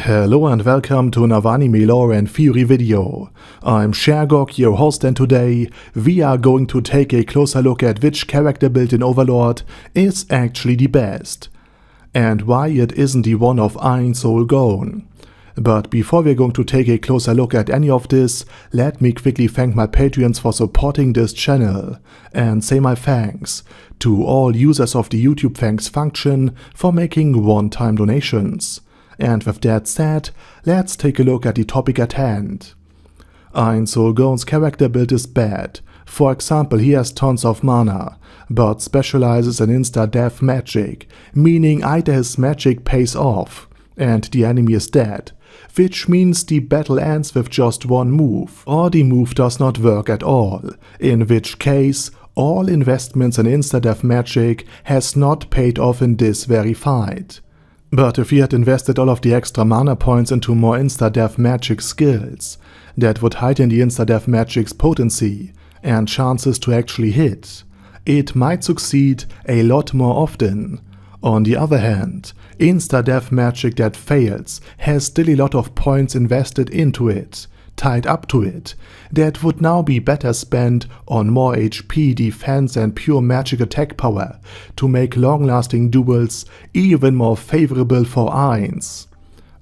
Hello and welcome to another anime lore and theory video. I'm Shergok, your host, and today we are going to take a closer look at which character build in Overlord is actually the best, and why it isn't the one of Ainz Ooal Gown. But before we're going to take a closer look at any of this, let me quickly thank my Patreons for supporting this channel, and say my thanks to all users of the YouTube thanks function for making one-time donations. And with that said, let's take a look at the topic at hand. Ainz Ooal Gown's character build is bad. For example, he has tons of mana, but specializes in insta-death magic, meaning either his magic pays off, and the enemy is dead, which means the battle ends with just one move, or the move does not work at all, in which case all investments in insta-death magic has not paid off in this very fight. But if he had invested all of the extra mana points into more insta-death magic skills, that would heighten the insta-death magic's potency and chances to actually hit. It might succeed a lot more often. On the other hand, insta-death magic that fails has still a lot of points invested into it, tied up to it, that would now be better spent on more HP, defense and pure magic attack power to make long-lasting duels even more favorable for Ainz.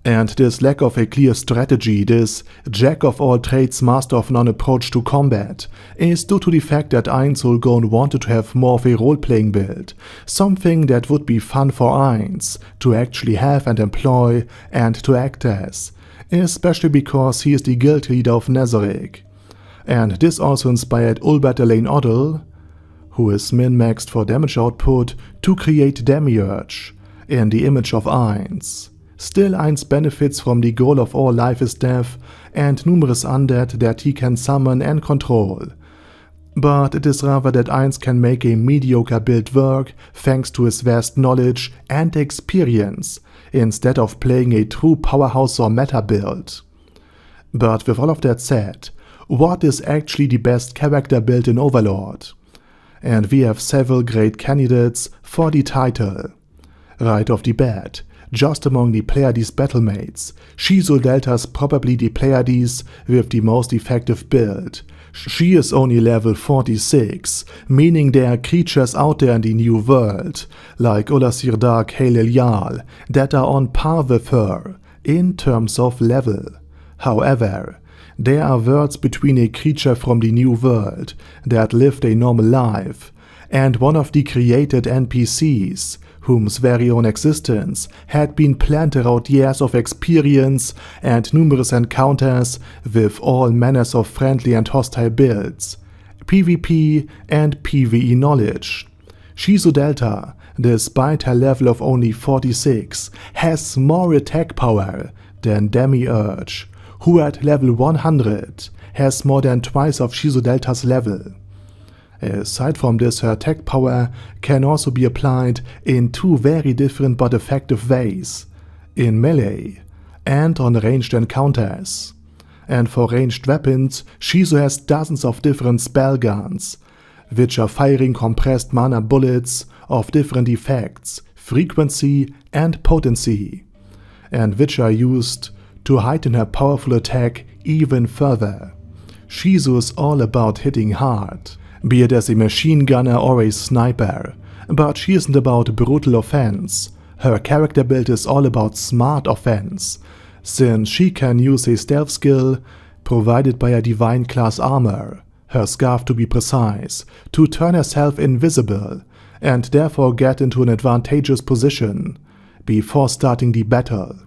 And this lack of a clear strategy, this jack-of-all-trades master-of-none approach to combat, is due to the fact that Ainz Ooal Gown wanted to have more of a role-playing build, something that would be fun for Ainz to actually have and employ and to act as, especially because he is the guild leader of Nezarec. And this also inspired Ulbert Elaine Oddle, who is min-maxed for damage output, to create Demiurge, in the image of Ainz. Still, Ainz benefits from the goal of all life is death and numerous undead that he can summon and control. But it is rather that Ainz can make a mediocre build work thanks to his vast knowledge and experience, instead of playing a true powerhouse or meta build. But with all of that said, what is actually the best character build in Overlord? And we have several great candidates for the title. Right off the bat, just among the Pleiades battlemates, Shizu Delta is probably the Pleiades with the most effective build. She is only level 46, meaning there are creatures out there in the new world, like Ainz Ooal, that are on par with her, in terms of level. However, there are worlds between a creature from the new world that lived a normal life, and one of the created NPCs, whose very own existence had been planned around years of experience and numerous encounters with all manners of friendly and hostile builds, PvP and PvE knowledge. Shizu Delta, despite her level of only 46, has more attack power than Demiurge, who at level 100 has more than twice of Shizu Delta's level. Aside from this, her attack power can also be applied in two very different but effective ways, in melee and on ranged encounters. And for ranged weapons, Shizu has dozens of different spell guns, which are firing compressed mana bullets of different effects, frequency and potency, and which are used to heighten her powerful attack even further. Shizu is all about hitting hard, be it as a machine gunner or a sniper, but she isn't about brutal offense. Her character build is all about smart offense, since she can use a stealth skill provided by a divine class armor, her scarf to be precise, to turn herself invisible and therefore get into an advantageous position before starting the battle.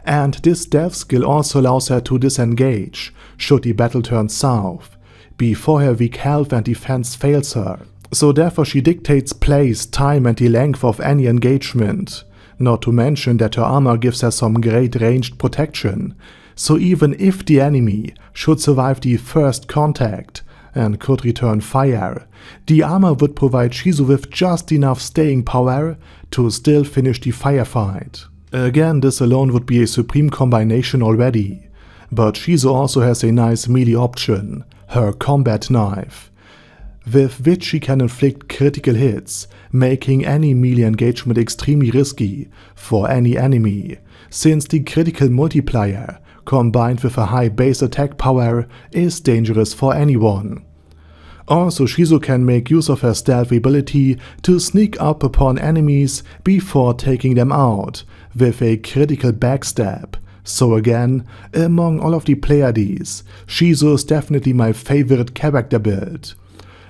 And this stealth skill also allows her to disengage should the battle turn south, before her weak health and defense fails her. So therefore she dictates place, time and the length of any engagement, not to mention that her armor gives her some great ranged protection. So even if the enemy should survive the first contact and could return fire, the armor would provide Shizu with just enough staying power to still finish the firefight. Again, this alone would be a supreme combination already, but Shizu also has a nice melee option, her combat knife, with which she can inflict critical hits, making any melee engagement extremely risky for any enemy, since the critical multiplier, combined with a high base attack power, is dangerous for anyone. Also, Shizu can make use of her stealth ability to sneak up upon enemies before taking them out, with a critical backstab. So again, among all of the Pleiades, Shizu is definitely my favorite character build.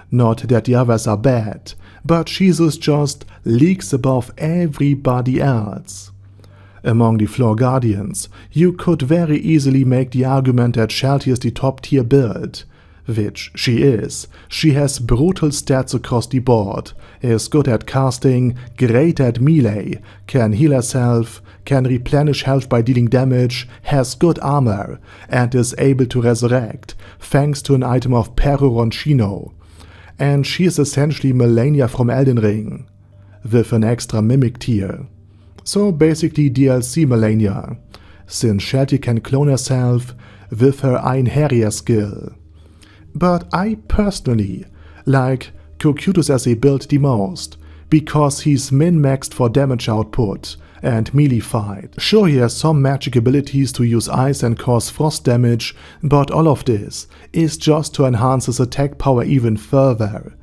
Not that the others are bad, but Shizu just leagues above everybody else. Among the Floor Guardians, you could very easily make the argument that Shalltear is the top tier build, which she is. She has brutal stats across the board, is good at casting, great at melee, can heal herself, can replenish health by dealing damage, has good armor, and is able to resurrect, thanks to an item of Peroroncino. And she is essentially Melania from Elden Ring, with an extra mimic tier. So basically DLC Melania, since Shalltear can clone herself with her Einherjar skill. But I personally like Cocytus as a build the most, because he's min-maxed for damage output and melee fight. Sure, he has some magic abilities to use ice and cause frost damage, but all of this is just to enhance his attack power even further.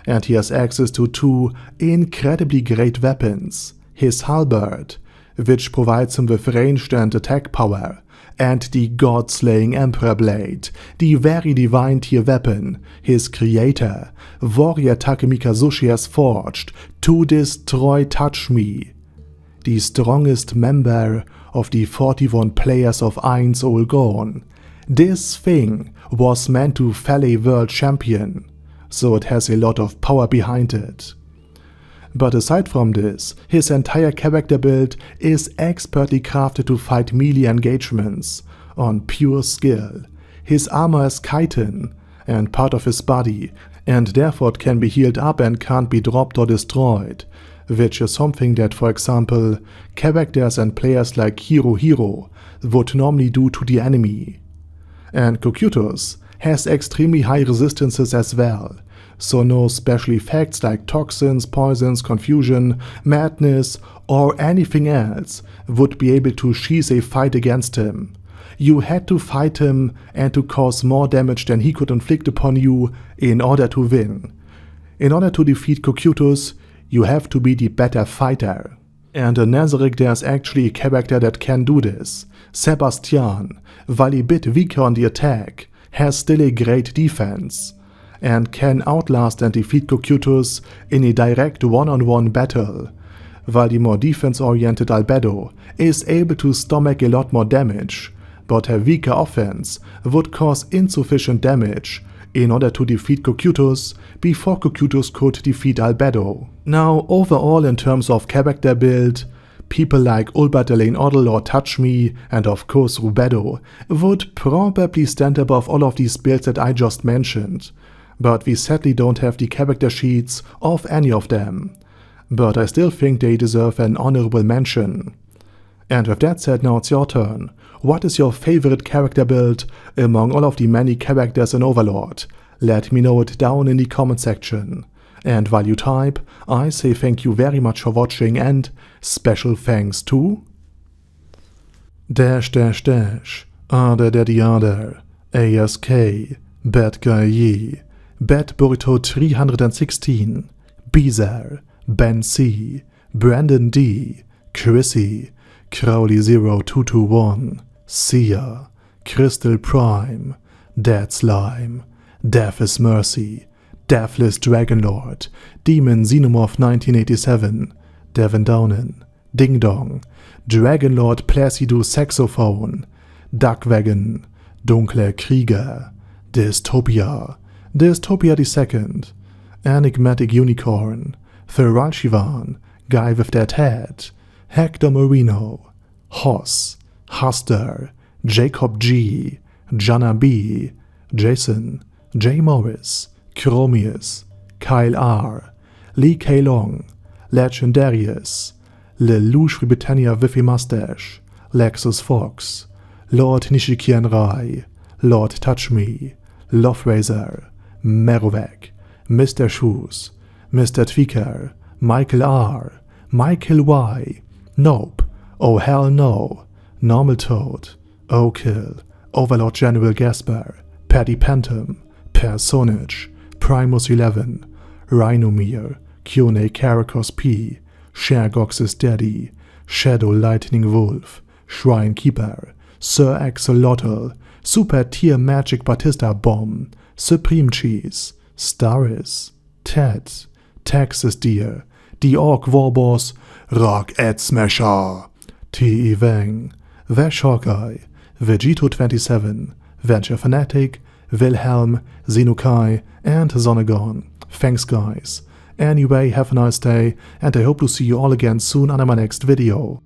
And he has access to two incredibly great weapons, his halberd, which provides him with ranged and attack power, and the god-slaying Emperor Blade, the very divine tier weapon his creator, warrior Takemikazushi, has forged to destroy Touch Me, the strongest member of the 41 players of Ainz Ooal Gown. This thing was meant to fell a world champion, so it has a lot of power behind it. But aside from this, his entire character build is expertly crafted to fight melee engagements on pure skill. His armor is chitin and part of his body, and therefore it can be healed up and can't be dropped or destroyed, which is something that, for example, characters and players like Hiro would normally do to the enemy. And Cocytus has extremely high resistances as well, so no special effects like toxins, poisons, confusion, madness, or anything else would be able to sheath a fight against him. You had to fight him and to cause more damage than he could inflict upon you in order to win. In order to defeat Cocytus, you have to be the better fighter. And in Nazarick there's actually a character that can do this. Sebastian, while a bit weaker on the attack, has still a great defense, and can outlast and defeat Cocytus in a direct one-on-one battle, while the more defense-oriented Albedo is able to stomach a lot more damage, but her weaker offense would cause insufficient damage in order to defeat Cocytus before Cocytus could defeat Albedo. Now, overall in terms of character build, people like Ulbert Overlord, Touch Me, and of course Rubedo would probably stand above all of these builds that I just mentioned, but we sadly don't have the character sheets of any of them. But I still think they deserve an honorable mention. And with that said, now it's your turn. What is your favorite character build among all of the many characters in Overlord? Let me know it down in the comment section. And while you type, I say thank you very much for watching, and special thanks to Other Daddy Other, ASK, Bad Guy Yi, Bad Burrito 316, Beezer, Ben C, Brandon D, Chrissy, Crowley 0221, Sia, Crystal Prime, Dead Slime, Death is Mercy, Deathless Dragonlord, Demon Xenomorph 1987, Devin Downen, Ding Dong, Dragonlord Placido Saxophone, Duckwagon, Dunkler Krieger, Dystopia II, Enigmatic Unicorn, Feralchivan, Guy with That Head, Hector Marino, Hoss, Huster, Jacob G, Jana B, Jason, J. Morris, Chromius, Kyle R, Lee K. Long, Legendarius, Lelouch Britannia with a Mustache, Lexus Fox, Lord Nishikian Rai, Lord Touch Me, Loverazor, Merovec, Mr. Shoes, Mr. Tweaker, Michael R, Michael Y, Nope, Oh Hell No, Normal Toad, O'Kill, Overlord General Gasper, Paddy Pantom, Personage, Primus 11, Rhinomere, Q&A Caracos P, Shergox's Daddy, Shadow Lightning Wolf, Shrine Keeper, Sir Axolotl, Super Tier Magic Batista Bomb, Supreme Cheese, Staris, Ted, Texas Deer, The Orc Warboss, Rock Ed Smasher, T.E. Wang, Vash Hawkeye, Vegito27, Venture Fanatic, Wilhelm, Zenukai, and Zonagon. Thanks guys. Anyway, have a nice day, and I hope to see you all again soon on my next video.